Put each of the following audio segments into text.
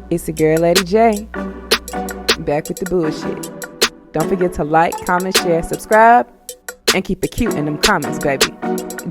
It's the girl, Lady J, back with the bullshit. Don't forget to like, comment, share, subscribe, and keep it cute in them comments, baby.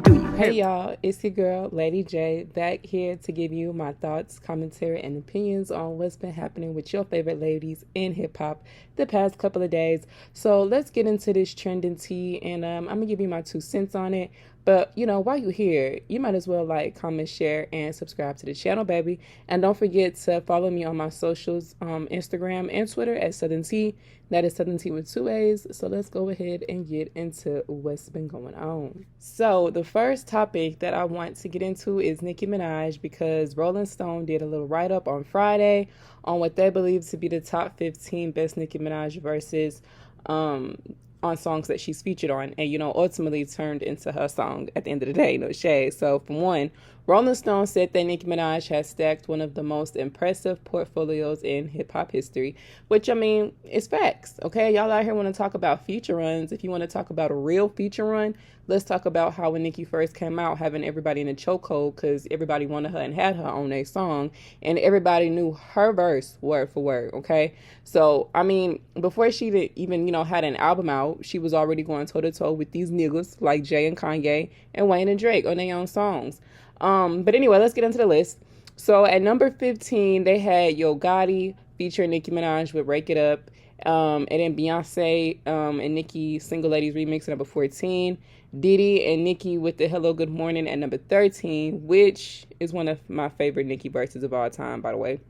Do you hear? Hey y'all, it's your girl, Lady J, back here to give you my thoughts, commentary, and opinions on what's been happening with your favorite ladies in hip-hop the past couple of days. So let's get into this trending tea, and I'm going to give you my 2 cents on it. But, you know, while you're here, you might as well like, comment, share, and subscribe to the channel, baby. And don't forget to follow me on my socials, Instagram and Twitter at Southern Tea. That is Southern Tea with 2 A's. So let's go ahead and get into what's been going on. So the first topic that I want to get into is Nicki Minaj, because RollingStone did a little write-up on Friday on what they believe to be the top 15 best Nicki Minaj verses on songs that she's featured on, and you know, ultimately turned into her song at the end of the day, no shade. So for one, Rolling Stone said that Nicki Minaj has stacked one of the most impressive portfolios in hip-hop history, which, I mean, it's facts, okay? Y'all out here want to talk about feature runs. If you want to talk about a real feature run, let's talk about how when Nicki first came out, having everybody in a chokehold because everybody wanted her and had her on their song, and everybody knew her verse word for word, okay? So, I mean, before she even, you know, had an album out, she was already going toe-to-toe with these niggas like Jay and Kanye and Wayne and Drake on their own songs. But anyway, let's get into the list. So at number 15, they had Yo Gotti featuring Nicki Minaj with Rake It Up. And then Beyonce and Nicki Single Ladies remix at number 14. Diddy and Nicki with the Hello Good Morning at number 13, which is one of my favorite Nicki verses of all time, by the way.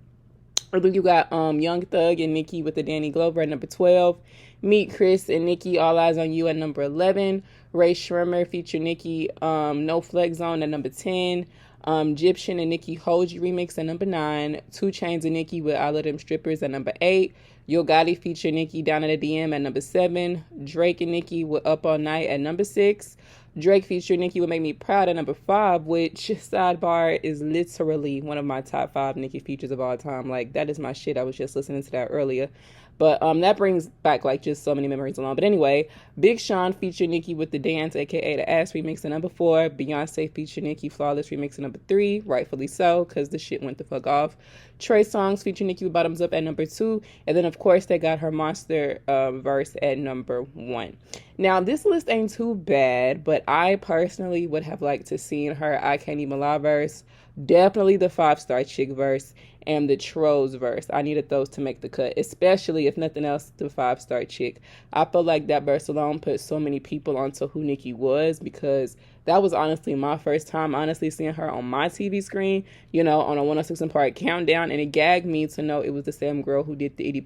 Or then you got Young Thug and Nicki with the Danny Glover at number 12. Meet Chris and Nicki, All Eyes on You at number 11. Ray Shremmer featured Nicki, No Flex Zone at number 10. Egyptian and Nicki Hold You remix at number 9. 2 Chainz and Nicki with All of Them Strippers at number 8. Yo Gotti featured Nicki Down at the DM at number 7. Drake and Nicki with Up All Night at number 6. Drake featured Nicki with Make Me Proud at number 5, which, sidebar, is literally one of my top 5 Nicki features of all time. Like, that is my shit. I was just listening to that earlier. But that brings back, like, just so many memories along. But anyway, Big Sean featured Nicki with The Dance, a.k.a. The Ass remix at number 4. Beyonce featured Nicki Flawless remix at number 3. Rightfully so, because the shit went the fuck off. Trey Songz featured Nicki with Bottoms Up at number 2. And then, of course, they got her Monster verse at number 1. Now, this list ain't too bad, but I personally would have liked to seen her I Can't Even Lie verse. Definitely the 5-star chick verse and the Trolls verse. I needed those to make the cut, especially if nothing else, the 5-star chick. I felt like that verse alone put so many people onto who Nicki was, because that was honestly my first time honestly seeing her on my TV screen, you know, on a 106 & Park countdown, and it gagged me to know it was the same girl who did the Itty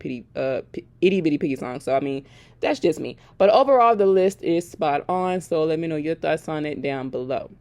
Bitty Piggy song. So I mean, that's just me. But overall, the list is spot on, so let me know your thoughts on it down below.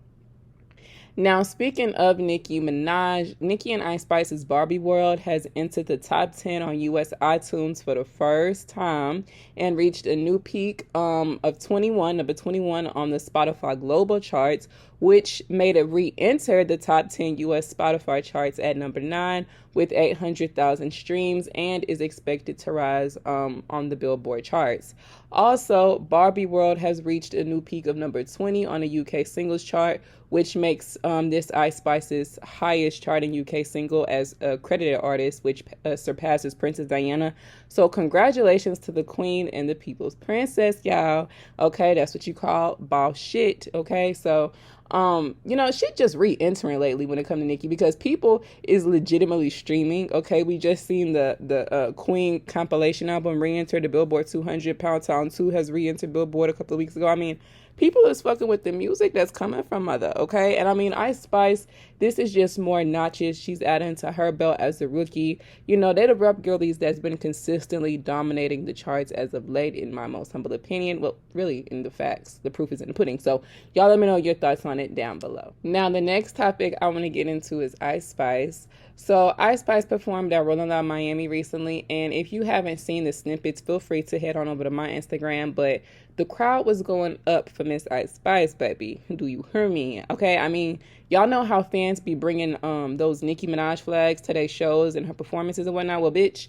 Now, speaking of Nicki Minaj, Nicki and IceSpice's Barbie World has entered the top 10 on US iTunes for the first time and reached a new peak of number 21 on the Spotify Global charts, which made it re-enter the top 10 US Spotify charts at number 9 with 800,000 streams, and is expected to rise on the Billboard charts. Also, Barbie World has reached a new peak of number 20 on the UK singles chart, which makes this IceSpice's highest charting UK single as a credited artist, which surpasses Princess Diana. So congratulations to the queen and the people's princess, y'all. Okay, that's what you call boss shit, okay? So, you know, shit just re-entering lately when it comes to Nicki, because people is legitimately streaming, okay? We just seen the Queen compilation album re-enter the Billboard 200. Pound Town 2 has re-entered Billboard a couple of weeks ago. I mean, people is fucking with the music that's coming from Mother, okay? And I mean, IceSpice, this is just more notches she's adding to her belt as a rookie. You know, they're the rap girlies that's been consistently dominating the charts as of late, in my most humble opinion. Well, really, in the facts. The proof is in the pudding. So y'all let me know your thoughts on it down below. Now, the next topic I want to get into is IceSpice. So IceSpice performed at Rolling Loud Miami recently, and if you haven't seen the snippets, feel free to head on over to my Instagram. But the crowd was going up for Miss IceSpice, baby. Do you hear me? Okay, I mean, y'all know how fans be bringing those Nicki Minaj flags to their shows and her performances and whatnot. Well, bitch,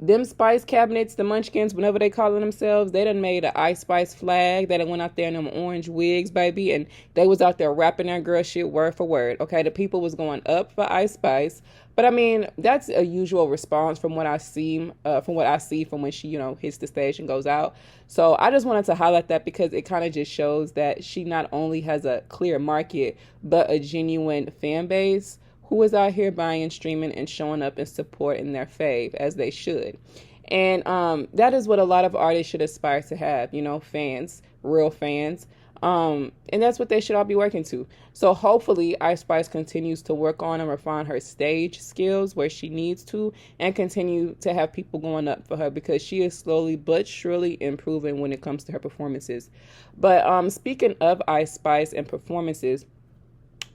them Spice cabinets, the Munchkins, whenever they calling themselves, they done made an IceSpice flag. They done went out there in them orange wigs, baby, and they was out there rapping their girl shit word for word. Okay, the people was going up for IceSpice. But I mean, that's a usual response from what I see, from when she, hits the stage and goes out. So I just wanted to highlight that because it kind of just shows that she not only has a clear market, but a genuine fan base who is out here buying and streaming and showing up and supporting their fave as they should. And that is what a lot of artists should aspire to have, fans, real fans. And that's what they should all be working to. So hopefully IceSpice continues to work on and refine her stage skills where she needs to, and continue to have people going up for her, because she is slowly but surely improving when it comes to her performances. But speaking of IceSpice and performances,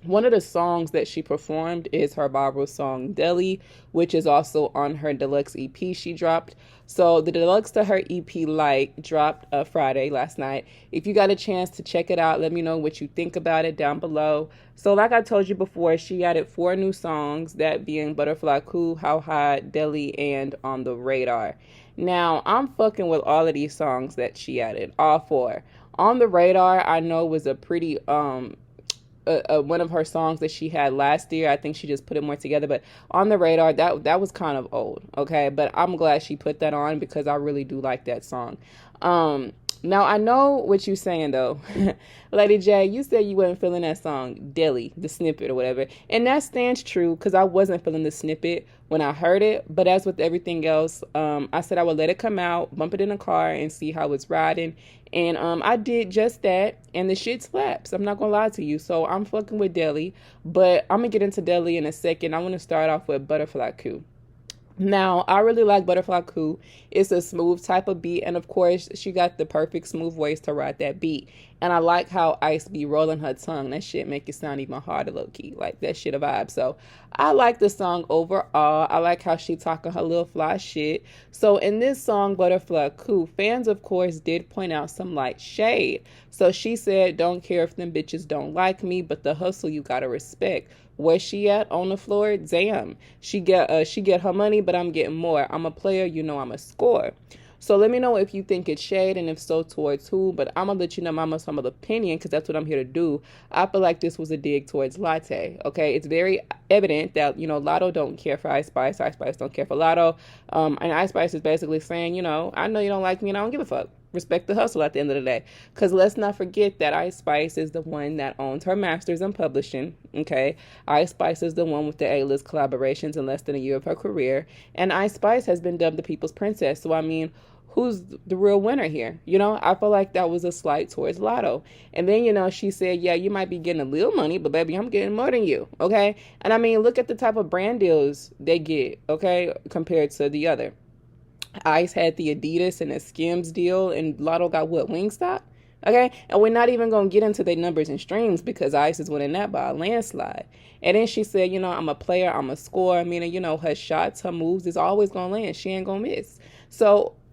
one of the songs that she performed is her viral song Deli, which is also on her deluxe EP she dropped. So the deluxe to her EP Light dropped Friday, last night. If you got a chance to check it out, let me know what you think about it down below. So like I told you before, she added 4 new songs, that being Butterfly Cool, How High, Deli, and On the Radar. Now, I'm fucking with all of these songs that she added, all 4. On the Radar, I know was a pretty one of her songs that she had last year. I think she just put it more together, but On the Radar, that was kind of old, okay? But I'm glad she put that on because I really do like that song. Now, I know what you're saying, though. Lady J, you said you wasn't feeling that song, Deli, the snippet or whatever. And that stands true because I wasn't feeling the snippet when I heard it. But as with everything else, I said I would let it come out, bump it in the car, and see how it's riding. And I did just that, and the shit slaps. I'm not going to lie to you. So I'm fucking with Deli. But I'm going to get into Deli in a second. I want to start off with Butterfly Coup. Now, I really like Butterfly Coup. It's a smooth type of beat, and of course, she got the perfect smooth voice to ride that beat. And I like how Ice be rolling her tongue. That shit make it sound even harder, low-key. Like, that shit a vibe. So, I like the song overall. I like how she talking her little fly shit. So, in this song, Butterfly Coup, fans, of course, did point out some light shade. So, she said, don't care if them bitches don't like me, but the hustle you gotta respect. Where she at on the floor? Damn. She get her money, but I'm getting more. I'm a player, I'm a scorer. So let me know if you think it's shade, and if so, towards who. But I'm going to let you know my some opinion, because that's what I'm here to do. I feel like this was a dig towards Latto, okay? It's very evident that, Latto don't care for IceSpice. IceSpice don't care for Latto. And IceSpice is basically saying, I know you don't like me and I don't give a fuck. Respect the hustle at the end of the day. Because let's not forget that IceSpice is the one that owns her masters in publishing, okay? IceSpice is the one with the A-list collaborations in less than a year of her career. And IceSpice has been dubbed the people's princess. So, I mean, who's the real winner here? I feel like that was a slight towards Latto. And then, she said, yeah, you might be getting a little money, but baby, I'm getting more than you, okay? And I mean, look at the type of brand deals they get, okay, compared to the other. Ice had the Adidas and the Skims deal, and Latto got what, Wingstop? Okay, and we're not even going to get into their numbers and streams because Ice is winning that by a landslide. And then she said, I'm a player, I'm a scorer, meaning, her shots, her moves is always going to land. She ain't going to miss.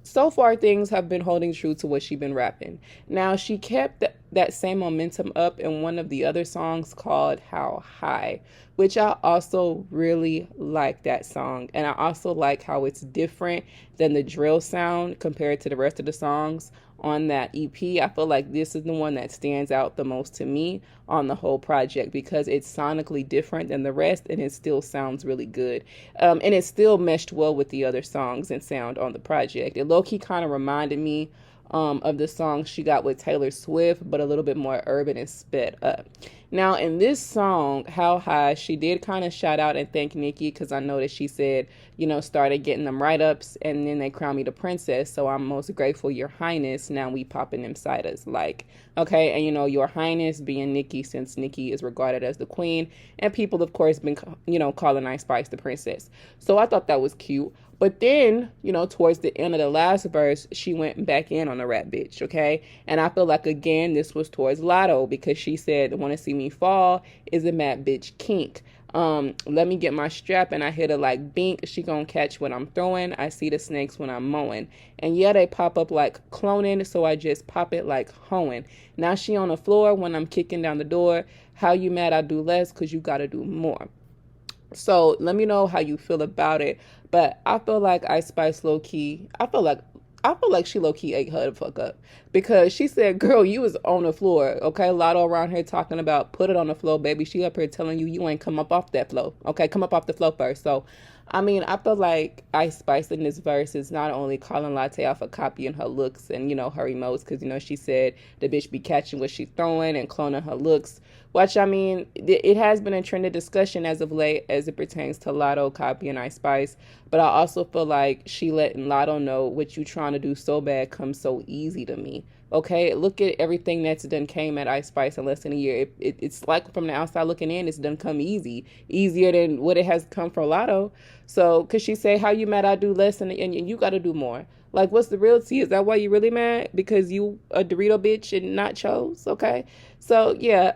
So far, things have been holding true to what she's been rapping. Now, she kept that same momentum up in one of the other songs called How High, which I also really like that song. And I also like how it's different than the drill sound compared to the rest of the songs on that EP. I feel like this is the one that stands out the most to me on the whole project because it's sonically different than the rest, and it still sounds really good. And it still meshed well with the other songs and sound on the project. It low-key kind of reminded me of the song she got with Taylor Swift, but a little bit more urban and sped up. Now, in this song, How High, she did kind of shout out and thank Nicki because I know that she said, started getting them write-ups and then they crowned me the princess. So I'm most grateful, Your Highness. Now we popping them ciders. Like, okay, and Your Highness being Nicki, since Nicki is regarded as the queen. And people, of course, been, calling IceSpice the princess. So I thought that was cute. But then, towards the end of the last verse, she went back in on the rap bitch, okay? And I feel like, again, this was towards Latto because she said, want to see me fall is a mad bitch kink. Let me get my strap and I hit her like bink. She gonna catch what I'm throwing. I see the snakes when I'm mowing. And yeah, they pop up like cloning, so I just pop it like hoeing. Now she on the floor when I'm kicking down the door. How you mad I do less? Cause you gotta do more. So let me know how you feel about it. But I feel like IceSpice low key. I feel like she low key ate her the fuck up because she said, "Girl, you was on the floor." Okay, Latto around here talking about put it on the floor, baby. She up here telling you you ain't come up off that floor. Okay, come up off the floor first. So, I mean, I feel like IceSpice in this verse is not only calling Latte out for copying her looks and her emotes, because she said the bitch be catching what she throwing and cloning her looks. Which, I mean, it has been a trend of discussion as of late as it pertains to Latto copying IceSpice. But I also feel like she letting Latto know what you trying to do so bad comes so easy to me. Okay, look at everything that's done came at IceSpice in less than a year. It's like from the outside looking in, it's done come easier than what it has come for Latto. So, cause she say, how you mad I do less and you got to do more? Like, what's the real tea? Is that why you really mad? Because you a Dorito bitch and not chose? Okay. So, yeah,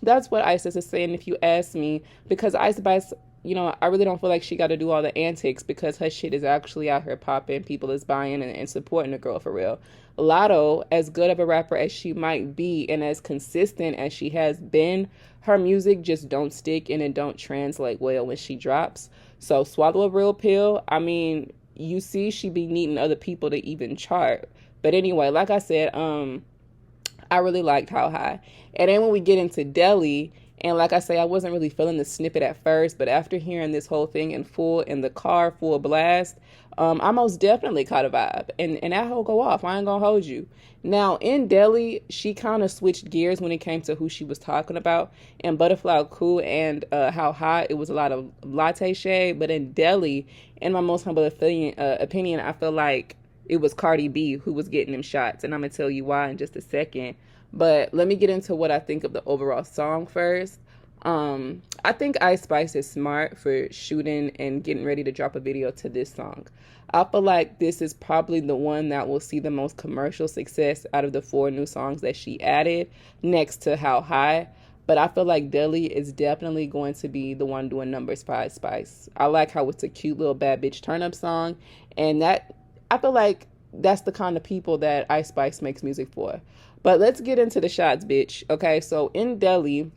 that's what ISIS is saying if you ask me. Because IceSpice, I really don't feel like she got to do all the antics because her shit is actually out here popping. People is buying and supporting the girl for real. Latto, as good of a rapper as she might be and as consistent as she has been, her music just don't stick and it don't translate well when she drops. So swallow a real pill. I mean, you see she be needing other people to even chart. But anyway, like I said, I really liked How High. And then when we get into Delhi, and like I say, I wasn't really feeling the snippet at first, but after hearing this whole thing in the car, full blast, I most definitely caught a vibe. And that whole go off. I ain't gonna hold you. Now, in Delhi, she kind of switched gears when it came to who she was talking about. In Butterfly Cool and How High, it was a lot of latte shade. But in Delhi, in my most humble opinion, I feel like it was Cardi B who was getting them shots. And I'm going to tell you why in just a second. But let me get into what I think of the overall song first. I think IceSpice is smart for shooting and getting ready to drop a video to this song. I feel like this is probably the one that will see the most commercial success out of the 4 new songs that she added next to How High. But I feel like Delhi is definitely going to be the one doing numbers for IceSpice. I like how it's a cute little bad bitch turn up song. And that, I feel like that's the kind of people that IceSpice makes music for. But let's get into the shots, bitch. Okay, so in Delhi,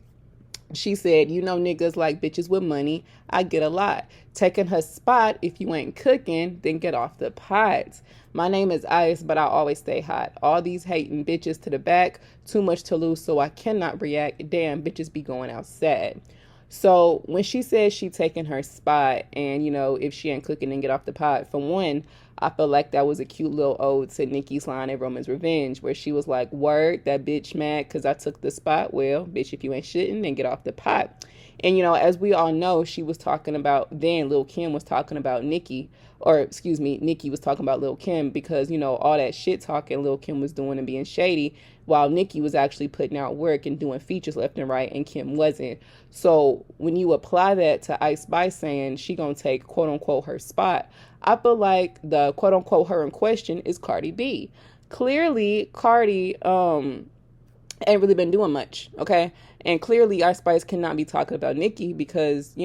she said, niggas like bitches with money. I get a lot. Taking her spot, if you ain't cooking, then get off the pots. My name is Ice, but I always stay hot. All these hating bitches to the back. Too much to lose, so I cannot react. Damn, bitches be going out sad. So when she says she taking her spot and, if she ain't cooking, then get off the pot, for one, I feel like that was a cute little ode to Nicki's line in Roman's Revenge, where she was like, word, that bitch mad because I took the spot. Well, bitch, if you ain't shitting, then get off the pot. And, as we all know, she was talking about, then Lil' Kim was talking about Nicki, or excuse me, Nicki was talking about Lil' Kim because, all that shit talking Lil' Kim was doing and being shady, while Nicki was actually putting out work and doing features left and right and Kim wasn't. So when you apply that to IceSpice saying she gonna take quote unquote her spot, I feel like the quote unquote her in question is Cardi B. Clearly, Cardi ain't really been doing much, okay? And clearly IceSpice cannot be talking about Nicki because,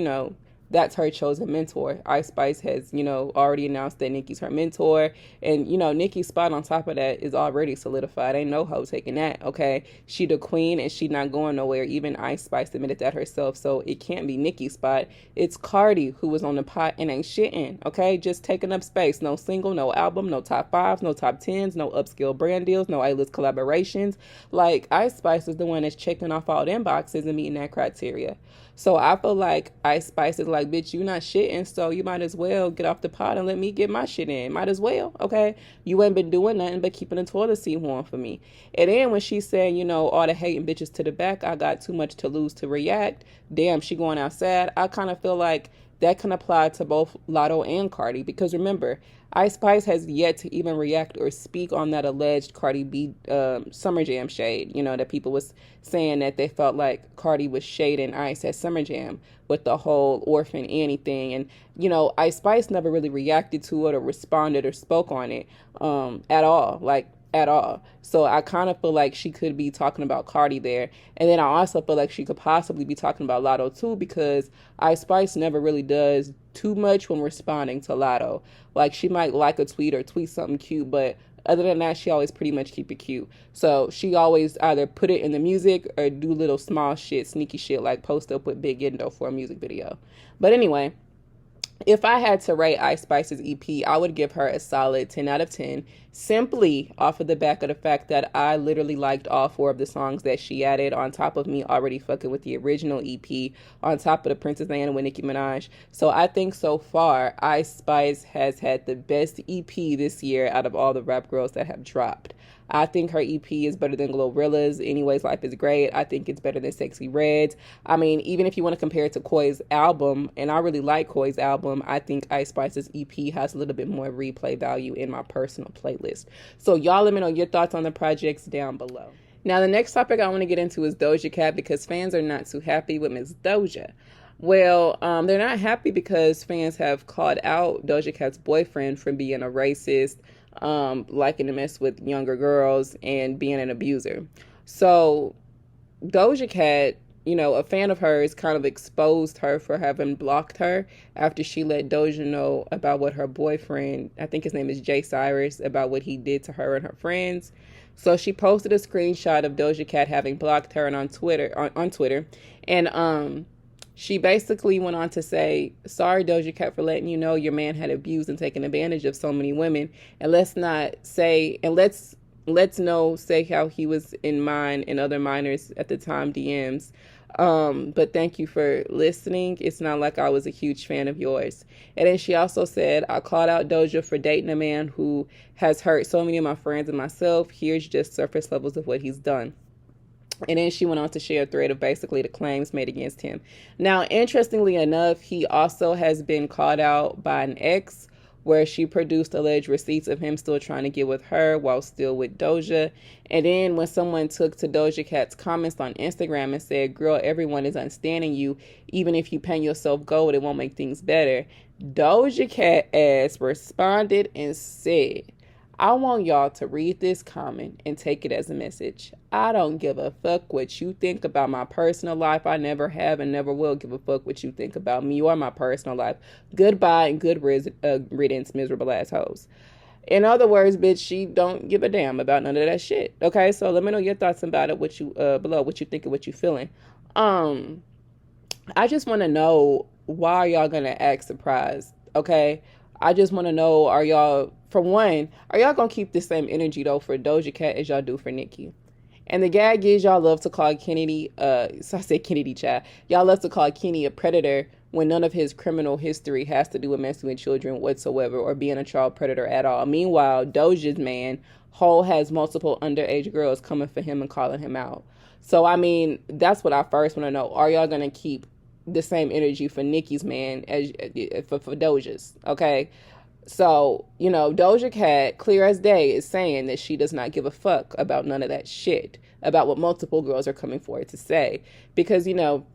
that's her chosen mentor. IceSpice has, already announced that Nicki's her mentor. And, Nicki's spot on top of that is already solidified. Ain't no hoe taking that, okay? She the queen and she not going nowhere. Even IceSpice admitted that herself. So it can't be Nicki's spot. It's Cardi who was on the pot and ain't shitting, okay? Just taking up space. No single, no album, no top 5s, no top 10s, no upscale brand deals, no A-list collaborations. Like, IceSpice is the one that's checking off all them boxes and meeting that criteria. So I feel like IceSpice is like, bitch, you not shitting, so you might as well get off the pot and let me get my shit in. Might as well, okay? You ain't been doing nothing but keeping the toilet seat warm for me. And then when she said, all the hating bitches to the back, I got too much to lose to react. Damn, she going outside. I kind of feel like that can apply to both Latto and Cardi because remember, IceSpice has yet to even react or speak on that alleged Cardi B Summer Jam shade. That people was saying that they felt like Cardi was shading Ice at Summer Jam with the whole Orphan Annie thing. And, IceSpice never really reacted to it or responded or spoke on it at all. At all. So I kind of feel like she could be talking about Cardi there. And then I also feel like she could possibly be talking about Latto too because IceSpice never really does too much when responding to Latto. Like she might like a tweet or tweet something cute, but other than that, she always pretty much keep it cute. So she always either put it in the music or do little small shit, sneaky shit, like post up with Big Endo for a music video. But anyway, if I had to rate IceSpice's EP, I would give her a solid 10 out of 10, simply off of the back of the fact that I literally liked all 4 of the songs that she added, on top of me already fucking with the original EP, on top of the Princess Diana with Nicki Minaj. So I think so far, IceSpice has had the best EP this year out of all the rap girls that have dropped. I think her EP is better than Glorilla's Anyways Life is Great. I think it's better than Sexy Reds. I mean, even if you want to compare it to Koi's album, and I really like Koi's album, I think IceSpice's EP has a little bit more replay value in my personal playlist. So y'all let me know your thoughts on the projects down below. Now, the next topic I want to get into is DojaCat, because fans are not too happy with Miss Doja. Well, they're not happy because fans have called out DojaCat's boyfriend for being a racist, liking to mess with younger girls, and being an abuser. So DojaCat, a fan of hers, kind of exposed her for having blocked her after she let Doja know about what her boyfriend, I think his name is Jay Cyrus, about what he did to her and her friends. So she posted a screenshot of DojaCat having blocked her and on Twitter, and she basically went on to say, sorry, DojaCat, for letting you know your man had abused and taken advantage of so many women. And let's say how he was in mine and other minors at the time DMs. But thank you for listening. It's not like I was a huge fan of yours. And then she also said, I called out Doja for dating a man who has hurt so many of my friends and myself. Here's just surface levels of what he's done. And then she went on to share a thread of basically the claims made against him. Now, interestingly enough, he also has been called out by an ex, where she produced alleged receipts of him still trying to get with her while still with Doja. And then when someone took to Doja Cat's comments on Instagram and said, girl, everyone is understanding you. Even if you paint yourself gold, it won't make things better. Doja Cat ass responded and said, I want y'all to read this comment and take it as a message. I don't give a fuck what you think about my personal life. I never have and never will give a fuck what you think about me or my personal life. Goodbye and good riddance, miserable assholes. In other words, bitch, she don't give a damn about none of that shit. Okay, so let me know your thoughts about it, what you below, what you think and what you feeling. I just want to know, why are y'all gonna act surprised? Okay, I just want to know, are y'all gonna keep the same energy though for Doja Cat as y'all do for Nicki? And the gag is, y'all love to call Kennedy, so I said Kennedy, child. Y'all love to call Kenny a predator when none of his criminal history has to do with messing with children whatsoever or being a child predator at all. Meanwhile, Doja's man, Hole, has multiple underage girls coming for him and calling him out. So, I mean, that's what I first want to know. Are y'all going to keep the same energy for Nicki's man as for Doja's? Okay. So, Doja Cat, clear as day, is saying that she does not give a fuck about none of that shit, about what multiple girls are coming forward to say, because,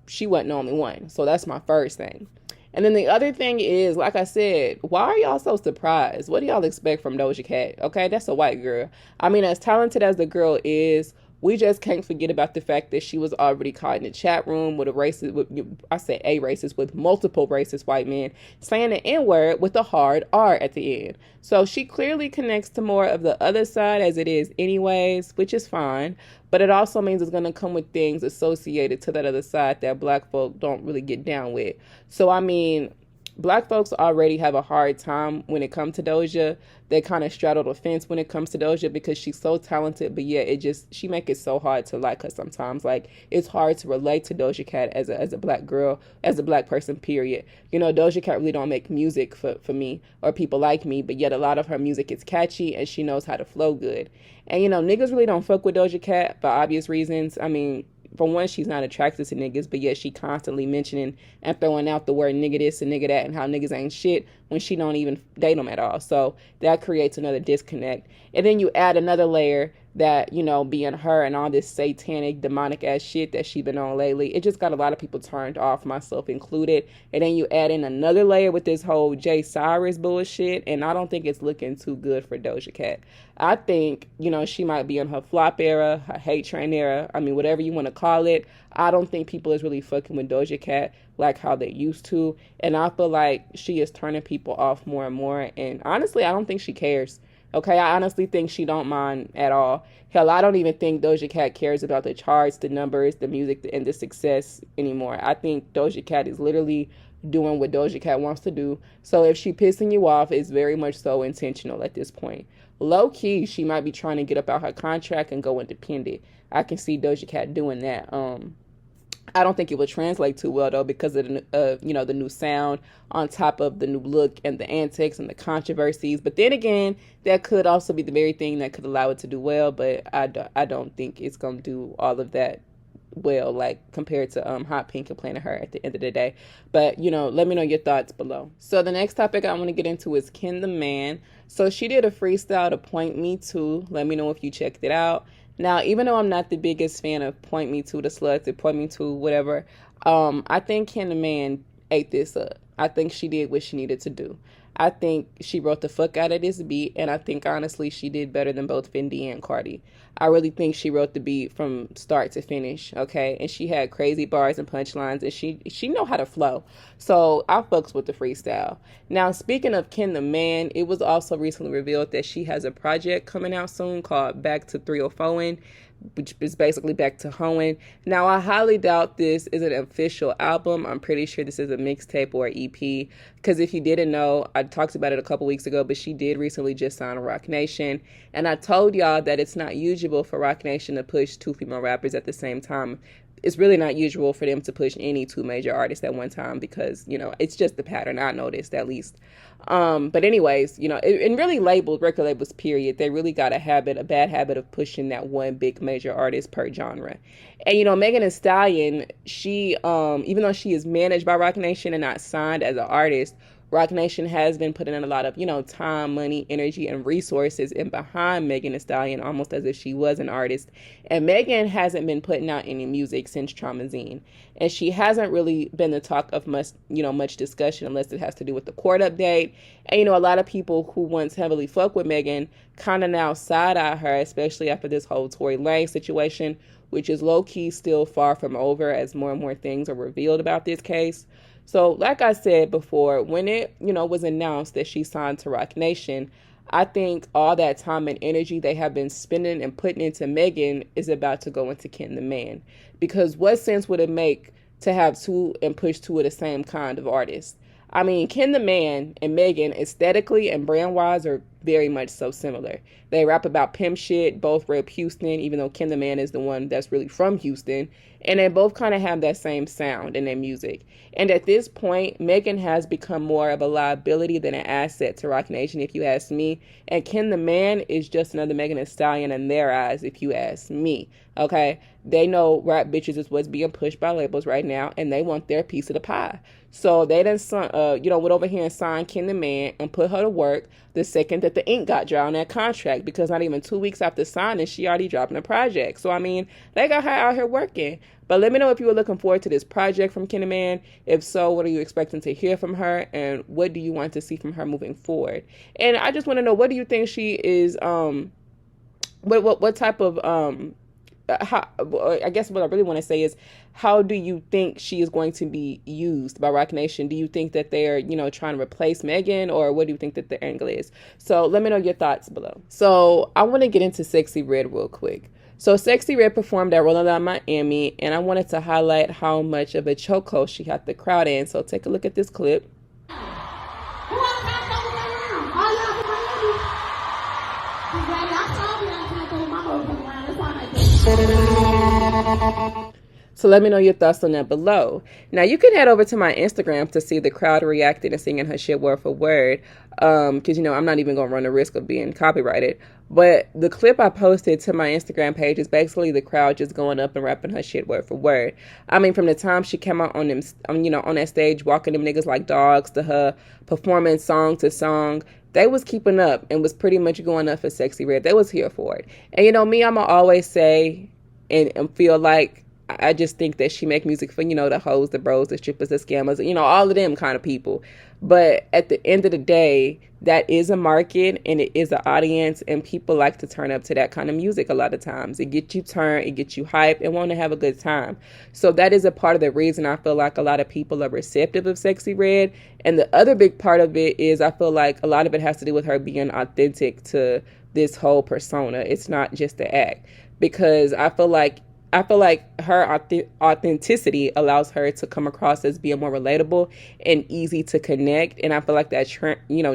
she wasn't the only one. So that's my first thing. And then the other thing is, like I said, why are y'all so surprised? What do y'all expect from Doja Cat? Okay, that's a white girl. I mean, as talented as the girl is, we just can't forget about the fact that she was already caught in the chat room with with multiple racist white men saying the N-word with a hard R at the end. So she clearly connects to more of the other side as it is anyways, which is fine. But it also means it's going to come with things associated to that other side that black folk don't really get down with. So, I mean, black folks already have a hard time when it comes to Doja. They kind of straddle the fence when it comes to Doja because she's so talented, but yeah, she make it so hard to like her sometimes. Like, it's hard to relate to Doja Cat as a black girl, as a black person, period. Doja Cat really don't make music for me or people like me, but yet a lot of her music is catchy and she knows how to flow good. And, niggas really don't fuck with Doja Cat for obvious reasons. I mean, for one, she's not attracted to niggas, but yet she constantly mentioning and throwing out the word nigga this and nigga that and how niggas ain't shit when she don't even date them at all. So that creates another disconnect. And then you add another layer that, being her and all this satanic, demonic ass shit that she been on lately, it just got a lot of people turned off, myself included. And then you add in another layer with this whole Jay Cyrus bullshit, and I don't think it's looking too good for Doja Cat. I think, she might be in her flop era, her hate train era, I mean, whatever you want to call it. I don't think people is really fucking with Doja Cat like how they used to. And I feel like she is turning people off more and more. And honestly, I don't think she cares. Okay, I honestly think she don't mind at all. Hell, I don't even think Doja Cat cares about the charts, the numbers, the music, and the success anymore. I think Doja Cat is literally doing what Doja Cat wants to do. So if she pissing you off, it's very much so intentional at this point. Low key, she might be trying to get up out her contract and go independent. I can see Doja Cat doing that. I don't think it would translate too well though because of the new sound on top of the new look and the antics and the controversies. But then again, that could also be the very thing that could allow it to do well. But I don't think it's gonna do all of that well, like compared to Hot Pink and Planet Her at the end of the day. But let me know your thoughts below. So the next topic I want to get into is Ken the Man. So she did a freestyle to Point Me To. Let me know if you checked it out. Now, even though I'm not the biggest fan of Point Me To, the sluts, or Point Me To, whatever, I think Ken the Man ate this up. I think she did what she needed to do. I think she wrote the fuck out of this beat, and I think, honestly, she did better than both Fendi and Cardi. I really think she wrote the beat from start to finish, okay? And she had crazy bars and punchlines, and she know how to flow. So I fucks with the freestyle. Now, speaking of Ken the Man, it was also recently revealed that she has a project coming out soon called Back to 304, which is basically back to hoeing. Now, I highly doubt this is an official album. I'm pretty sure this is a mixtape or EP, because if you didn't know, I talked about it a couple weeks ago, but she did recently just sign a Roc Nation, and I told y'all that it's not usual for Roc Nation to push two female rappers at the same time. It's really not usual for them to push any two major artists at one time because, it's just the pattern I noticed at least. But anyways, and really record labels, period, they really got a bad habit of pushing that one big major artist per genre. And, Megan Thee Stallion, she, even though she is managed by Roc Nation and not signed as an artist, Roc Nation has been putting in a lot of, time, money, energy, and resources in behind Megan Thee Stallion, almost as if she was an artist. And Megan hasn't been putting out any music since Traumazine. And she hasn't really been the talk of much discussion unless it has to do with the court update. And, a lot of people who once heavily fuck with Megan kind of now side-eye her, especially after this whole Tory Lanez situation, which is low-key still far from over as more and more things are revealed about this case. So like I said before, when it, was announced that she signed to Roc Nation, I think all that time and energy they have been spending and putting into Megan is about to go into Ken the Man. Because what sense would it make to have two and push two of the same kind of artists? I mean, Ken the Man and Megan aesthetically and brand-wise are very much so similar. They rap about pimp shit, both rep Houston, even though Ken the Man is the one that's really from Houston. And they both kind of have that same sound in their music. And at this point, Megan has become more of a liability than an asset to Roc Nation, if you ask me. And Ken the Man is just another Megan Thee Stallion in their eyes, if you ask me. Okay? They know rap bitches is what's being pushed by labels right now, and they want their piece of the pie. So they done, went over here and signed Ken the Man and put her to work the second that the ink got dry on that contract, because not even 2 weeks after signing, she already dropping a project. So, I mean, they got her out here working. But let me know if you were looking forward to this project from Ken the Man. If so, what are you expecting to hear from her? And what do you want to see from her moving forward? And I just want to know, what do you think she is, what type of, I guess what I really want to say is, how do you think she is going to be used by Roc Nation? Do you think that they're, trying to replace Megan, or what do you think that the angle is? So let me know your thoughts below. So I want to get into Sexy Red real quick. So Sexy Red performed at RollingStone Miami, and I wanted to highlight how much of a chokehold she had the crowd in. So take a look at this clip. So let me know your thoughts on that below. Now, you can head over to my Instagram to see the crowd reacting and singing her shit word for word. Because, I'm not even going to run the risk of being copyrighted. But the clip I posted to my Instagram page is basically the crowd just going up and rapping her shit word for word. I mean, from the time she came out on them, on that stage, walking them niggas like dogs, to her performing song to song, they was keeping up and was pretty much going up for Sexy Red. They was here for it. And me, I'ma always say and feel like I just think that she make music for, the hoes, the bros, the strippers, the scammers, all of them kind of people. But at the end of the day, that is a market and it is an audience, and people like to turn up to that kind of music a lot of times. It gets you turned, it gets you hyped and want to have a good time. So that is a part of the reason I feel like a lot of people are receptive of Sexy Red. And the other big part of it is I feel like a lot of it has to do with her being authentic to this whole persona. It's not just the act, because I feel like her authenticity allows her to come across as being more relatable and easy to connect. And I feel like that,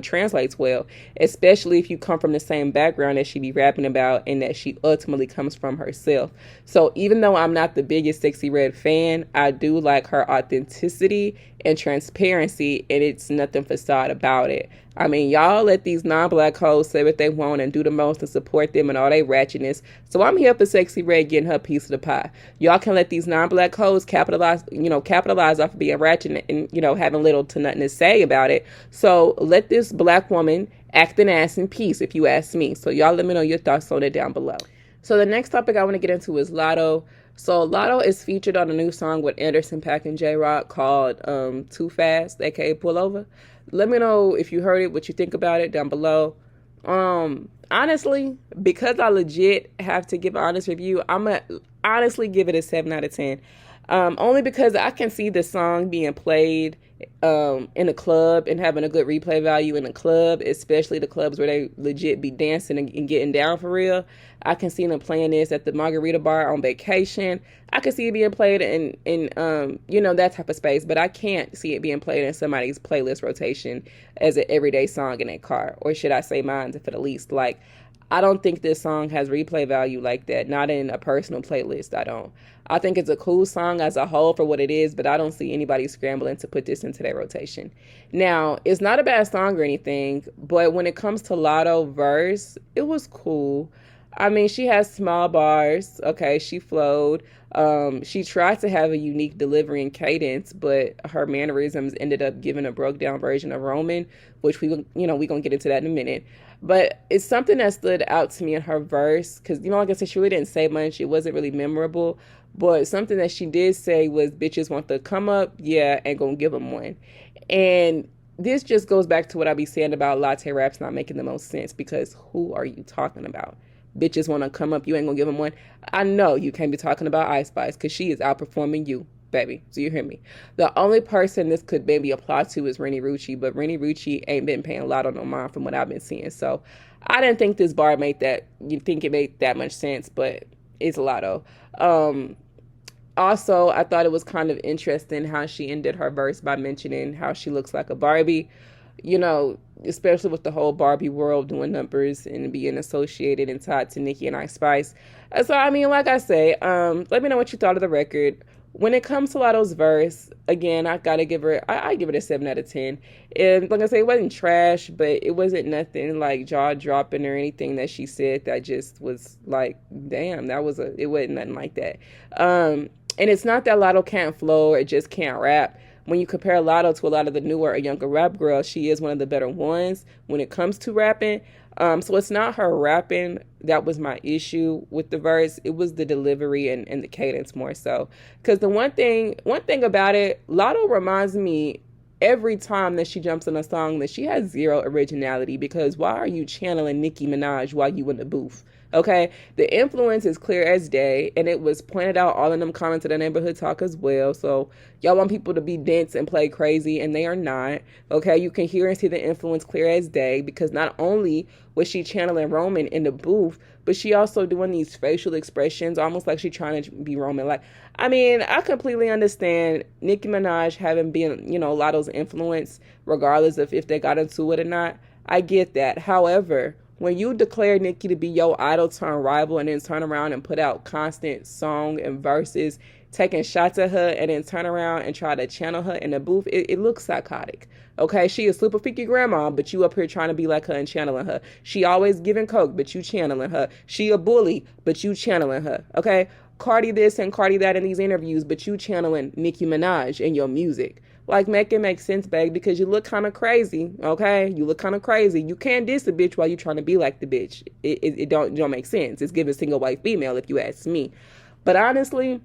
translates well, especially if you come from the same background that she be rapping about and that she ultimately comes from herself. So even though I'm not the biggest Sexy Red fan, I do like her authenticity and transparency, and it's nothing facade about it. I mean, y'all let these non-black hoes say what they want and do the most and support them and all they ratchetness. So I'm here for Sexy Red getting her piece of the pie. Y'all can let these non-black hoes capitalize off of being ratchet and, having little to nothing to say about it. So let this black woman act an ass in peace, if you ask me. So y'all let me know your thoughts on it down below. So the next topic I want to get into is Latto. So Latto is featured on a new song with Anderson .Paak and J-Rock called Too Fast, aka Pull Over. Let me know if you heard it, what you think about it down below. Honestly, because I legit have to give an honest review, I'm going to honestly give it a 7 out of 10. Only because I can see the song being played in a club and having a good replay value in a club, especially the clubs where they legit be dancing and getting down for real. I can see them playing this at the margarita bar on vacation. I can see it being played in that type of space, but I can't see it being played in somebody's playlist rotation as an everyday song in a car, or should I say mine for the least. Like, I don't think this song has replay value like that, not in a personal playlist. I think it's a cool song as a whole for what it is, but I don't see anybody scrambling to put this into their rotation. Now, it's not a bad song or anything, but when it comes to Latto verse, it was cool. I mean, she has small bars. Okay, she flowed. She tried to have a unique delivery and cadence, but her mannerisms ended up giving a broke down version of Roman, which we're gonna get into that in a minute. But it's something that stood out to me in her verse, because, like I said, she really didn't say much. It wasn't really memorable. But something that she did say was, bitches want the come up, yeah, and gonna give them one. And this just goes back to what I be saying about latte raps not making the most sense, because who are you talking about? Bitches want to come up, you ain't gonna give them one. I know you can't be talking about IceSpice, because she is outperforming you, baby. So you hear me? The only person this could maybe apply to is Rennie Rucci, but Rennie Rucci ain't been paying a lot on no mind from what I've been seeing. So I didn't think this bar made that much sense, but it's a Latto. Also, I thought it was kind of interesting how she ended her verse by mentioning how she looks like a Barbie, especially with the whole Barbie world doing numbers and being associated and tied to Nicki and IceSpice. So, I mean, like I say, let me know what you thought of the record. When it comes to Latto's verse, again, I gotta give her, I give it a 7 out of 10. And like I say, it wasn't trash, but it wasn't nothing like jaw dropping or anything that she said that just was like, damn, it wasn't nothing like that. And it's not that Latto can't flow or just can't rap. When you compare Latto to a lot of the newer or younger rap girls, she is one of the better ones when it comes to rapping. So it's not her rapping that was my issue with the verse. It was the delivery and the cadence more so. Because the one thing about it, Latto reminds me every time that she jumps on a song that she has zero originality, because why are you channeling Nicki Minaj while you in the booth? Okay, the influence is clear as day, and it was pointed out all in them comments of the neighborhood talk as well. So y'all want people to be dense and play crazy, and they are not. Okay, you can hear and see the influence clear as day, because not only was she channeling Roman in the booth, but she also doing these facial expressions, almost like she trying to be Roman. Like, I mean, I completely understand Nicki Minaj having been, Latto's influence, regardless of if they got into it or not. I get that. However, when you declare Nicki to be your idol turn rival and then turn around and put out constant song and verses, taking shots at her and then turn around and try to channel her in the booth, it looks psychotic. Okay, she is super freaky grandma, but you up here trying to be like her and channeling her. She always giving coke, but you channeling her. She a bully, but you channeling her. Okay, Cardi this and Cardi that in these interviews, but you channeling Nicki Minaj in your music. Like, make it make sense, babe, because you look kind of crazy, okay? You look kind of crazy. You can't diss a bitch while you trying to be like the bitch. It don't make sense. It's giving single white female, if you ask me. But honestly,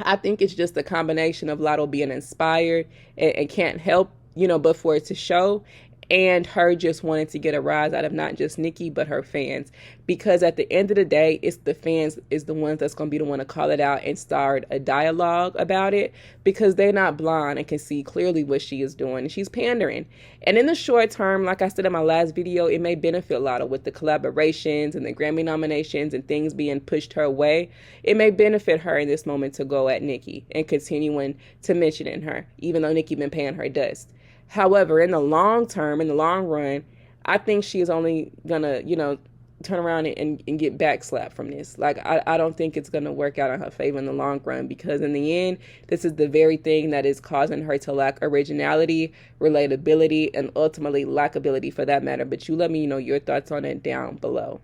I think it's just a combination of Latto being inspired and can't help, but for it to show, and her just wanting to get a rise out of not just Nicki, but her fans. Because at the end of the day, it's the fans is the ones that's going to be the one to call it out and start a dialogue about it, because they're not blind and can see clearly what she is doing. And she's pandering. And in the short term, like I said in my last video, it may benefit Latto with the collaborations and the Grammy nominations and things being pushed her way. It may benefit her in this moment to go at Nicki and continuing to mention her, even though Nicki been paying her dust. However, in the long term, in the long run, I think she is only going to, turn around and get backslapped from this. Like, I don't think it's going to work out in her favor in the long run, because in the end, this is the very thing that is causing her to lack originality, relatability, and ultimately likability for that matter. But you let me know your thoughts on it down below.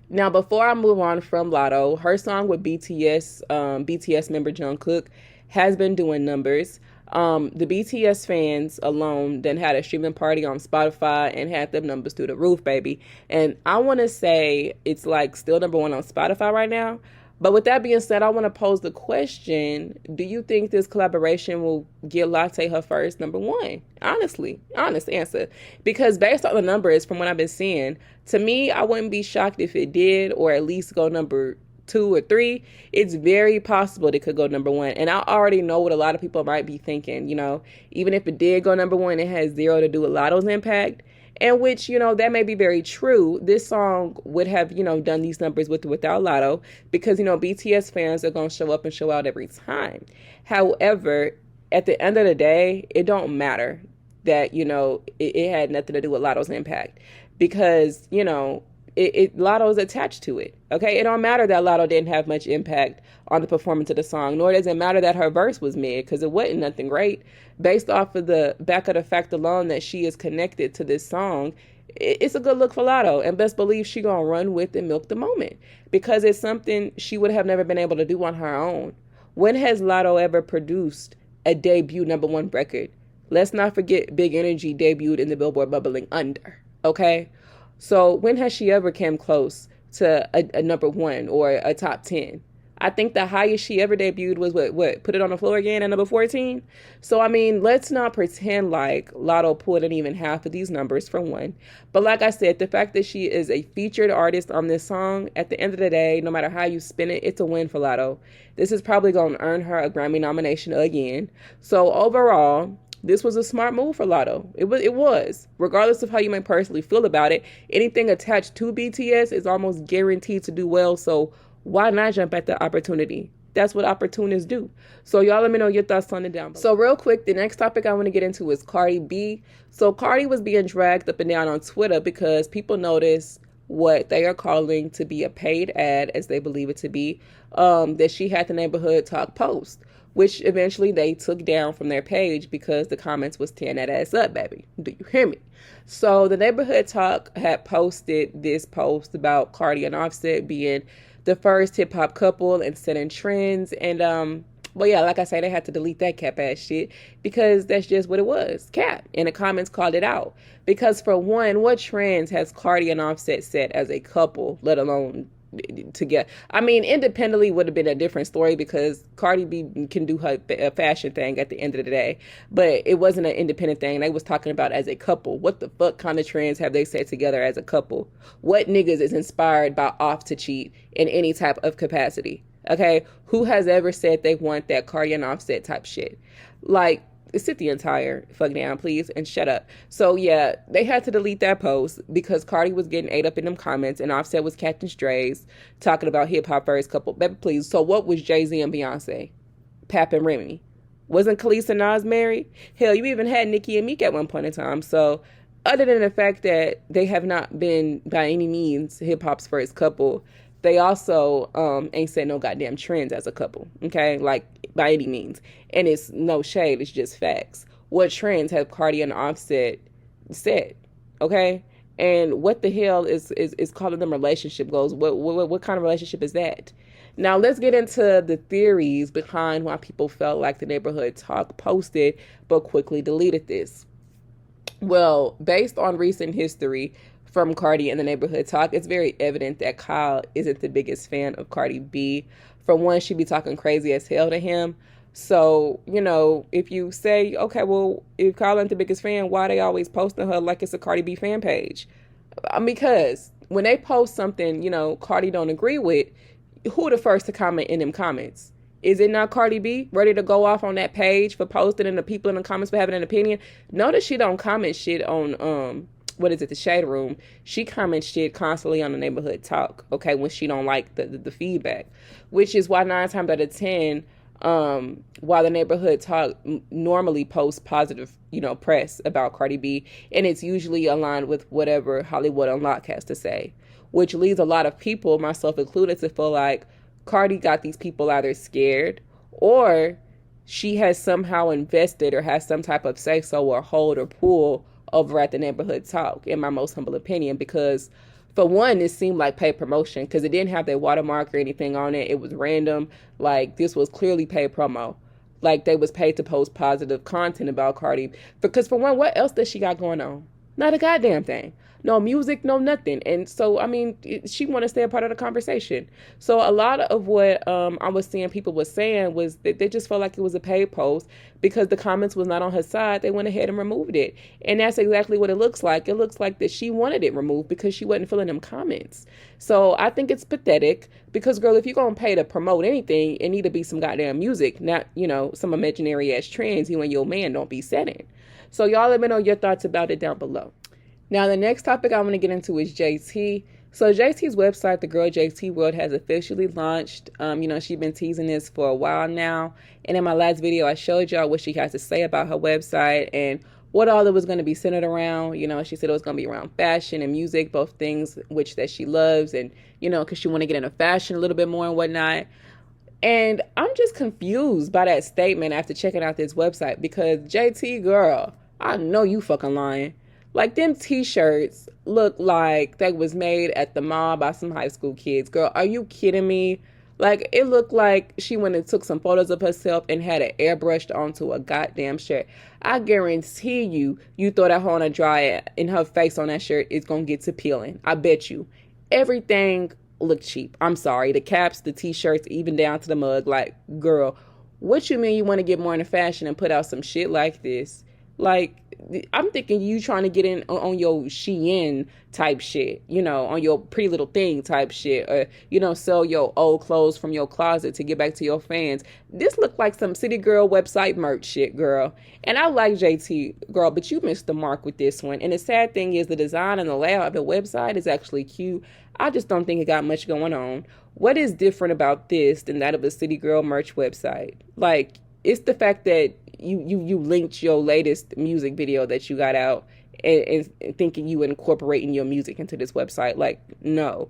Now, before I move on from Latto, her song with BTS member Jungkook has been doing numbers. The BTS fans alone then had a streaming party on Spotify and had them numbers through the roof, baby. And I want to say it's like still number one on Spotify right now. But with that being said, I want to pose the question, do you think this collaboration will get Latto her first number one? Honest answer. Because based on the numbers from what I've been seeing, to me, I wouldn't be shocked if it did, or at least go number 2 or 3. It's very possible it could go number 1. And I already know what a lot of people might be thinking, even if it did go number 1, it has 0 to do with Latto's impact. And which, that may be very true. This song would have, done these numbers with or without Latto, because, BTS fans are going to show up and show out every time. However, at the end of the day, it don't matter that, it had nothing to do with Latto's impact, because, Latto's attached to it. Okay, it don't matter that Latto didn't have much impact on the performance of the song, nor does it matter that her verse was mid, because it wasn't nothing great. Based off of the back of the fact alone that she is connected to this song, it's a good look for Latto, and best believe she gonna run with and milk the moment, because it's something she would have never been able to do on her own. When has Latto ever produced a debut number 1 record? Let's not forget Big Energy debuted in the Billboard Bubbling Under. Okay. So when has she ever came close to a number 1 or a top 10? I think the highest she ever debuted was what? Put It On the Floor Again at number 14? So, let's not pretend like Latto pulled in even half of these numbers for one. But like I said, the fact that she is a featured artist on this song, at the end of the day, no matter how you spin it, it's a win for Latto. This is probably going to earn her a Grammy nomination again. So overall, this was a smart move for Latto. It was. Regardless of how you may personally feel about it, anything attached to BTS is almost guaranteed to do well. So why not jump at the opportunity? That's what opportunists do. So y'all let me know your thoughts on it down below. So real quick, the next topic I want to get into is Cardi B. So Cardi was being dragged up and down on Twitter because people noticed what they are calling to be a paid ad, as they believe it to be, that she had the Neighborhood Talk post, which eventually they took down from their page because the comments was tearing that ass up, baby. Do you hear me? So the Neighborhood Talk had posted this post about Cardi and Offset being the first hip-hop couple and setting trends. And, well, yeah, like I said, they had to delete that cap-ass shit because that's just what it was, cap. And the comments called it out. Because, for one, what trends has Cardi and Offset set as a couple, let alone together? Independently would have been a different story because Cardi B can do her fashion thing at the end of the day, but it wasn't an independent thing. They was talking about as a couple. What the fuck kind of trends have they set together as a couple? What niggas is inspired by off to cheat in any type of capacity? Okay, who has ever said they want that Cardi and Offset type shit? Like, sit the entire fuck down, please, and shut up. So, yeah, they had to delete that post because Cardi was getting ate up in them comments and Offset was catching strays, talking about hip-hop first couple. Baby, please. So what was Jay-Z and Beyonce? Pap and Remy. Wasn't Khalees and Nas married? Hell, you even had Nicki and Meek at one point in time. So, other than the fact that they have not been, by any means, hip-hop's first couple, they also ain't set no goddamn trends as a couple, okay? Like, by any means. And it's no shade, it's just facts. What trends have Cardi and Offset set, okay? And what the hell is calling them relationship goals? What kind of relationship is that? Now, let's get into the theories behind why people felt like the Neighborhood Talk posted but quickly deleted this. Well, based on recent history from Cardi and the Neighborhood Talk, it's very evident that Kyle isn't the biggest fan of Cardi B. for one, she be talking crazy as hell to him. So, you know, if you say, okay, well, if Carla ain't the biggest fan, why they always posting her like it's a Cardi B fan page? Because when they post something, you know, Cardi don't agree with, who the first to comment in them comments? Is it not Cardi B ready to go off on that page for posting and the people in the comments for having an opinion? Notice she don't comment shit on, what is it, the Shade Room. She comments shit constantly on the Neighborhood Talk, okay, when she don't like the feedback. Which is why 9 times out of 10, while the Neighborhood Talk normally posts positive, you know, press about Cardi B, and it's usually aligned with whatever Hollywood Unlocked has to say, which leads a lot of people, myself included, to feel like Cardi got these people either scared or she has somehow invested or has some type of say-so or hold or pull over at the Neighborhood Talk, in my most humble opinion, because for one, it seemed like paid promotion because it didn't have their watermark or anything on it. It was random. Like, this was clearly paid promo. Like, they was paid to post positive content about Cardi. Because for one, what else does she got going on? Not a goddamn thing. No music, no nothing. And so, I mean, she want to stay a part of the conversation. So a lot of what I was seeing people was saying was that they just felt like it was a paid post because the comments was not on her side. They went ahead and removed it. And that's exactly what it looks like. It looks like that she wanted it removed because she wasn't feeling them comments. So I think it's pathetic because, girl, if you're going to pay to promote anything, it need to be some goddamn music, not, you know, some imaginary ass trends you and your man don't be setting. So y'all let me know your thoughts about it down below. Now, the next topic I'm going to get into is JT. So JT's website, The Girl JT World, has officially launched. You know, she's been teasing this for a while now. And in my last video, I showed y'all what she has to say about her website and what all it was going to be centered around. You know, she said it was going to be around fashion and music, both things which that she loves. And, you know, because she want to get into fashion a little bit more and whatnot. And I'm just confused by that statement after checking out this website because JT, girl, I know you fucking lying. Like, them t-shirts look like they was made at the mall by some high school kids. Girl, are you kidding me? Like, it looked like she went and took some photos of herself and had it airbrushed onto a goddamn shirt. I guarantee you throw that hoe on a dryer and her face on that shirt is going to get to peeling. I bet you. Everything looked cheap. I'm sorry. The caps, the t-shirts, even down to the mug. Like, girl, what you mean you want to get more into fashion and put out some shit like this? Like, I'm thinking you trying to get in on your Shein type shit, you know, on your Pretty Little Thing type shit, or, you know, sell your old clothes from your closet to get back to your fans. This looked like some City Girl website merch shit, girl. And I like JT, girl, but you missed the mark with this one. And the sad thing is the design and the layout of the website is actually cute. I just don't think it got much going on. What is different about this than that of a City Girl merch website? Like, it's the fact that you linked your latest music video that you got out and thinking you incorporating your music into this website. Like, no.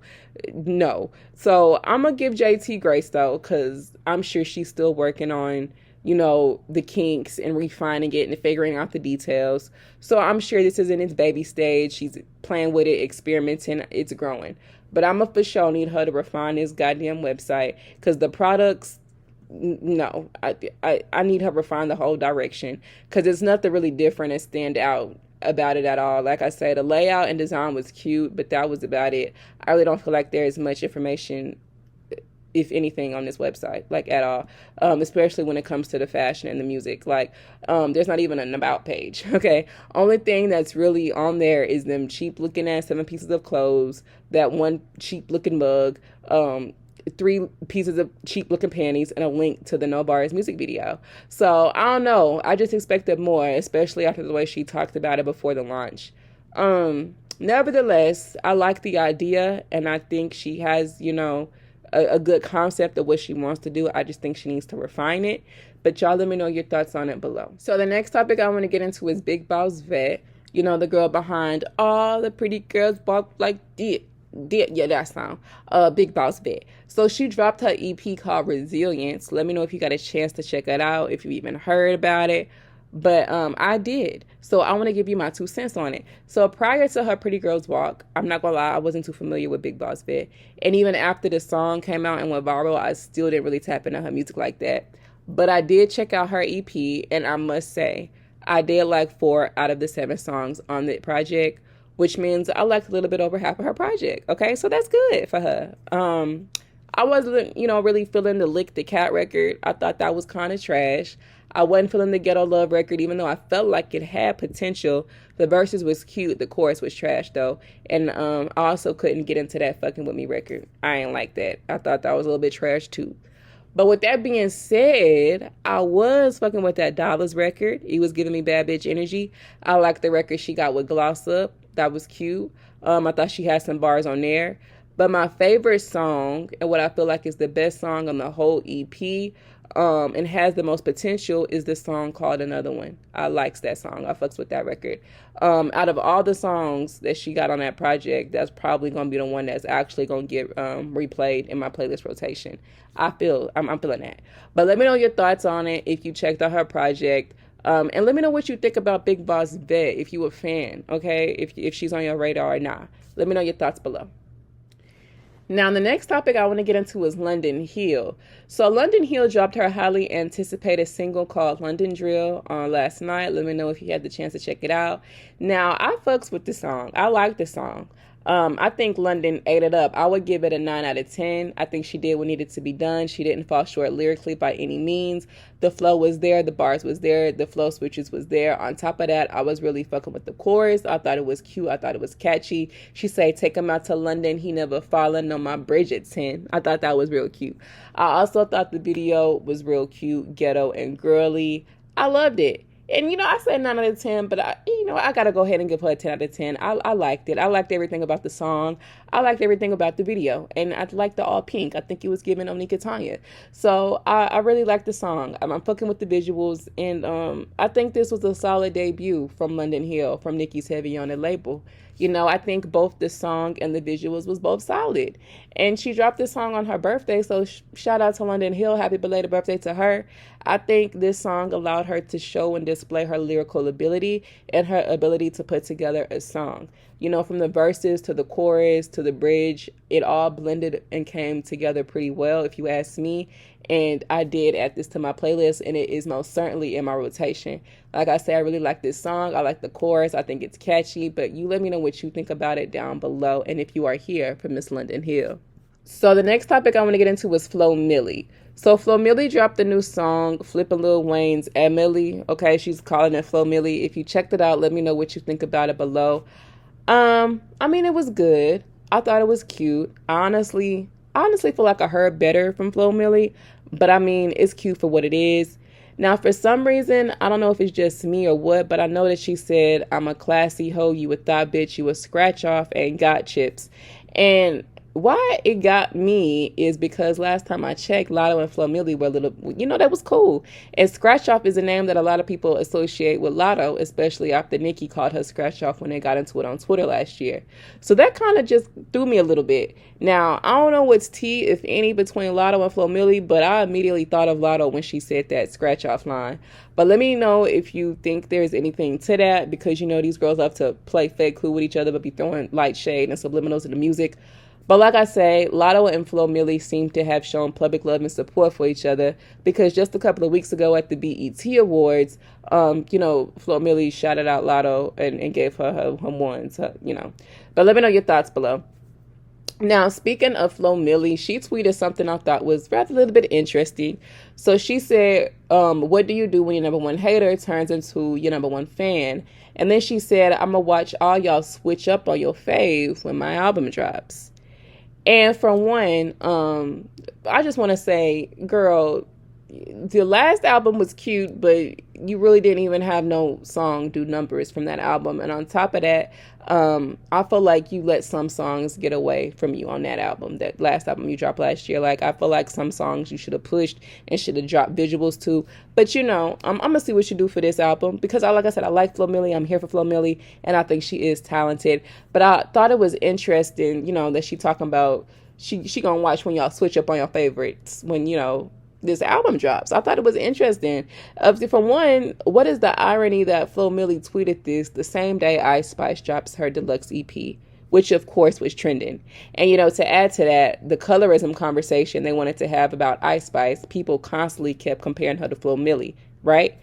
So I'm going to give JT grace, though, because I'm sure she's still working on, you know, the kinks and refining it and figuring out the details. So I'm sure this is in its baby stage. She's playing with it, experimenting. It's growing. But I'm going to for sure need her to refine this goddamn website because the products, no, I need her to refine the whole direction because there's nothing really different and stand out about it at all. Like I said, the layout and design was cute, but that was about it. I really don't feel like there's much information, if anything, on this website, like at all, especially when it comes to the fashion and the music. Like, there's not even an about page, okay? Only thing that's really on there is them cheap looking ass 7 pieces of clothes, that one cheap looking mug, 3 pieces of cheap looking panties, and a link to the No Bars music video. So I don't know. I just expected more, especially after the way she talked about it before the launch. Nevertheless, I like the idea, and I think she has, you know, a good concept of what she wants to do. I just think she needs to refine it. But y'all let me know your thoughts on it below. So the next topic I want to get into is Big Boss Vet. You know, the girl behind All the Pretty Girls Walk Like This. Yeah, that song. Big Boss Vet. So she dropped her EP called Resilience. Let me know if you got a chance to check it out, if you even heard about it. But I did. So I want to give you my 2 cents on it. So prior to her Pretty Girls Walk, I'm not gonna lie, I wasn't too familiar with Big Boss Vet. And even after the song came out and went viral, I still didn't really tap into her music like that. But I did check out her EP, and I must say, I did like 4 out of the 7 songs on the project, which means I liked a little bit over half of her project. Okay, so that's good for her. I wasn't, really feeling the Lick the Cat record. I thought that was kind of trash. I wasn't feeling the Ghetto Love record, even though I felt like it had potential. The verses was cute. The chorus was trash, though. And I also couldn't get into that Fucking With Me record. I ain't like that. I thought that was a little bit trash, too. But with that being said, I was fucking with that Dollars record. He was giving me bad bitch energy. I liked the record she got with Gloss Up. That was cute. I thought she had some bars on there. But my favorite song, and what I feel like is the best song on the whole EP, and has the most potential, is this song called Another One. I likes that song. I fucks with that record. Out of all the songs that she got on that project, that's probably going to be the one that's actually going to get replayed in my playlist rotation. I'm feeling that. But let me know your thoughts on it if you checked out her project. And let me know what you think about Big Boss Vet, if you a fan, okay? If she's on your radar or not. Let me know your thoughts below. Now, the next topic I want to get into is London Hill. So London Hill dropped her highly anticipated single called London Drill on last night. Let me know if you had the chance to check it out. Now, I fucks with the song. I like the song. I think London ate it up. I would give it a 9 out of 10. I think she did what needed to be done. She didn't fall short lyrically by any means. The flow was there. The bars was there. The flow switches was there. On top of that, I was really fucking with the chorus. I thought it was cute. I thought it was catchy. She said, take him out to London. He never fallen on my Bridgerton. I thought that was real cute. I also thought the video was real cute, ghetto, and girly. I loved it. And, I said 9 out of 10, but I got to go ahead and give her a 10 out of 10. I liked it. I liked everything about the song. I liked everything about the video. And I liked the all pink. I think it was giving Onika Tanya. So I really liked the song. I'm fucking with the visuals. And I think this was a solid debut from London Hill, from Nicki's Heavy on It label. I think both the song and the visuals was both solid. And she dropped this song on her birthday, so shout out to London Hill. Happy belated birthday to her. I think this song allowed her to show and display her lyrical ability and her ability to put together a song. From the verses to the chorus to the bridge, it all blended and came together pretty well, if you ask me. And I did add this to my playlist, and it is most certainly in my rotation. Like I say, I really like this song. I like the chorus. I think it's catchy, but you let me know what you think about it down below, and if you are here for Miss London Hill. So the next topic I want to get into is Flo Milli. So Flo Milli dropped a new song, flipping Lil Wayne's Emily. Okay, she's calling it Flo Milli. If you checked it out, let me know what you think about it below. It was good. I thought it was cute. I honestly feel like I heard better from Flo Milli, but it's cute for what it is. Now, for some reason, I don't know if it's just me or what, but I know that she said, I'm a classy hoe, you a thought bitch, you a scratch off, and got chips. And why it got me is because last time I checked, Latto and Flo Milli were a little, that was cool. And Scratch Off is a name that a lot of people associate with Latto, especially after Nicki called her Scratch Off when they got into it on Twitter last year. So that kind of just threw me a little bit. Now, I don't know what's tea, if any, between Latto and Flo Milli, but I immediately thought of Latto when she said that Scratch Off line. But let me know if you think there's anything to that, because, these girls love to play fake cool with each other, but be throwing light shade and subliminals in the music. But like I say, Latto and Flo Milli seem to have shown public love and support for each other, because just a couple of weeks ago at the BET Awards, Flo Milli shouted out Latto and gave her ones, But let me know your thoughts below. Now, speaking of Flo Milli, she tweeted something I thought was rather a little bit interesting. So she said, what do you do when your number one hater turns into your number one fan? And then she said, I'm going to watch all y'all switch up on your fave when my album drops. And for one, I just want to say, girl, the last album was cute, but you really didn't even have no song do numbers from that album. And on top of that, I feel like you let some songs get away from you on that album, that last album you dropped last year. Like, I feel like some songs you should have pushed and should have dropped visuals to. But, I'm going to see what you do for this album, because like I said, I like Flo Milli. I'm here for Flo Milli, and I think she is talented. But I thought it was interesting, that she talking about she going to watch when y'all switch up on your favorites when, this album drops. I thought it was interesting. For one, what is the irony that Flo Milli tweeted this the same day IceSpice drops her deluxe EP, which of course was trending. And to add to that, the colorism conversation they wanted to have about IceSpice, people constantly kept comparing her to Flo Milli, right?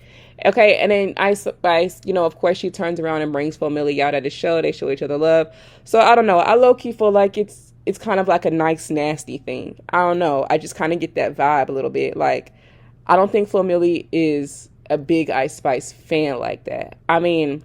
Okay, and then IceSpice, of course she turns around and brings Flo Milli out at the show. They show each other love. So I don't know. I low-key feel like it's it's kind of like a nice nasty thing. I don't know. I just kind of get that vibe a little bit. Like, I don't think Flo Milli is a big IceSpice fan like that. I mean,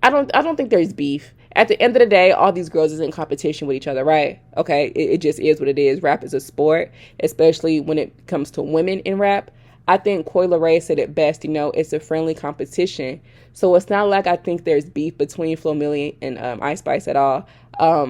I don't think there's beef. At the end of the day, all these girls is in competition with each other, right? Okay, it just is what it is. Rap is a sport, especially when it comes to women in rap. I think Coi Leray said it best, it's a friendly competition. So it's not like I think there's beef between Flo Milli and IceSpice at all.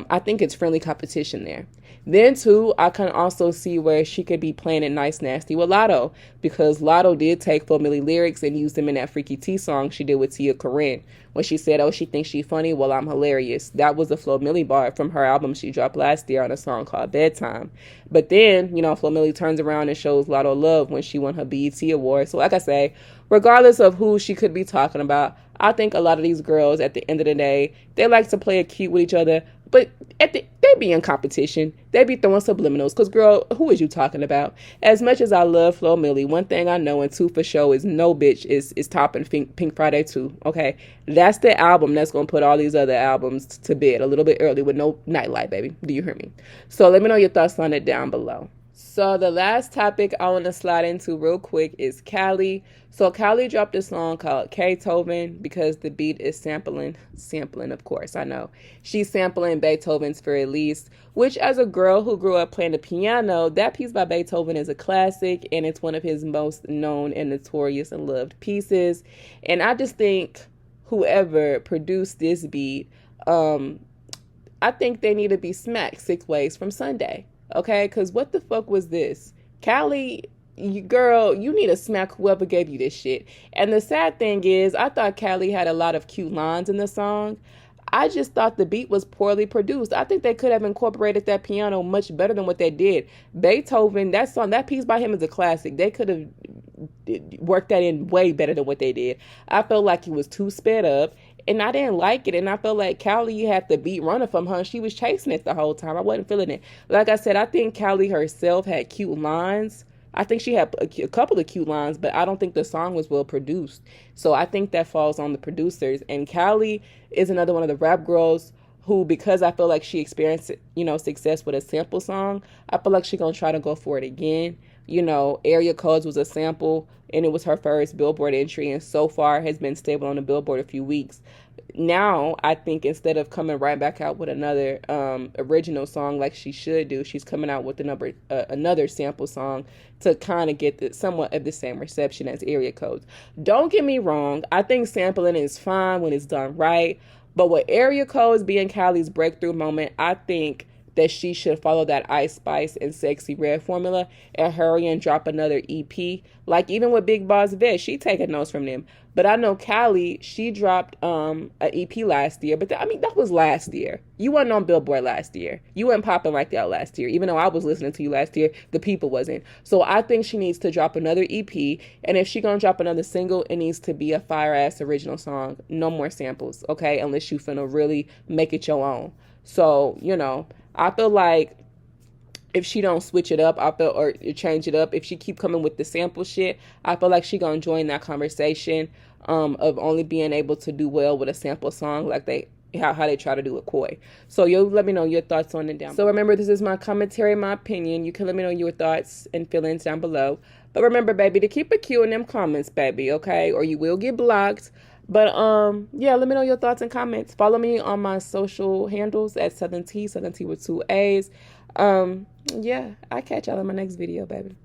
I think it's friendly competition there. Then, too, I can also see where she could be playing it nice nasty with Latto, because Latto did take Flo Milli lyrics and use them in that Freaky T song she did with Tia Corinne when she said, oh, she thinks she funny, well, I'm hilarious. That was a Flo Milli bar from her album she dropped last year on a song called Bedtime. But then, Flo Milli turns around and shows Latto love when she won her BET award. So like I say, regardless of who she could be talking about, I think a lot of these girls, at the end of the day, they like to play it cute with each other, but they be in competition. They be throwing subliminals, because, girl, who is you talking about? As much as I love Flo Milli, one thing I know, and two for sure, is no bitch is topping Pink Friday 2, okay? That's the album that's going to put all these other albums to bed a little bit early with no nightlight, baby. Do you hear me? So let me know your thoughts on it down below. So the last topic I want to slide into real quick is Cali. So Cali dropped a song called Beethoven, because the beat is sampling, of course, I know. She's sampling Beethoven's Für Elise, which, as a girl who grew up playing the piano, that piece by Beethoven is a classic, and it's one of his most known and notorious and loved pieces. And I just think whoever produced this beat, I think they need to be smacked 6 ways from Sunday. Okay, because what the fuck was this? Cali, girl, you need to smack whoever gave you this shit. And the sad thing is, I thought Cali had a lot of cute lines in the song. I just thought the beat was poorly produced. I think they could have incorporated that piano much better than what they did. Beethoven, that piece by him is a classic. They could have worked that in way better than what they did. I felt like it was too sped up, and I didn't like it. And I felt like Cali had the beat running from her. She was chasing it the whole time. I wasn't feeling it. Like I said, I think Cali herself had cute lines. I think she had a couple of cute lines, but I don't think the song was well produced. So I think that falls on the producers. And Cali is another one of the rap girls who, because I feel like she experienced, success with a sample song, I feel like she's going to try to go for it again. Area Codes was a sample, and it was her first Billboard entry, and so far has been stable on the Billboard a few weeks. Now, I think instead of coming right back out with another original song like she should do, she's coming out with another sample song to kind of get somewhat of the same reception as Area Codes. Don't get me wrong, I think sampling is fine when it's done right, but with Area Codes being Cali's breakthrough moment, I think that she should follow that IceSpice and Sexy Red formula and hurry and drop another EP. Like, even with Big Boss Vet, she taking notes from them. But I know Cali, she dropped an EP last year. But that was last year. You wasn't on Billboard last year. You weren't popping like that last year. Even though I was listening to you last year, the people wasn't. So I think she needs to drop another EP. And if she gonna drop another single, it needs to be a fire-ass original song. No more samples, okay? Unless you finna really make it your own. So, I feel like if she don't switch it up, or change it up, if she keep coming with the sample shit, I feel like she gonna join that conversation of only being able to do well with a sample song like how they try to do with Coi. So you let me know your thoughts on it down. So remember, this is my commentary, my opinion. You can let me know your thoughts and feelings down below. But remember, baby, to keep it cute in them comments, baby, okay? Or you will get blocked. But yeah, let me know your thoughts and comments. Follow me on my social handles at Southern T with 2 A's. Yeah, I'll catch y'all in my next video, baby.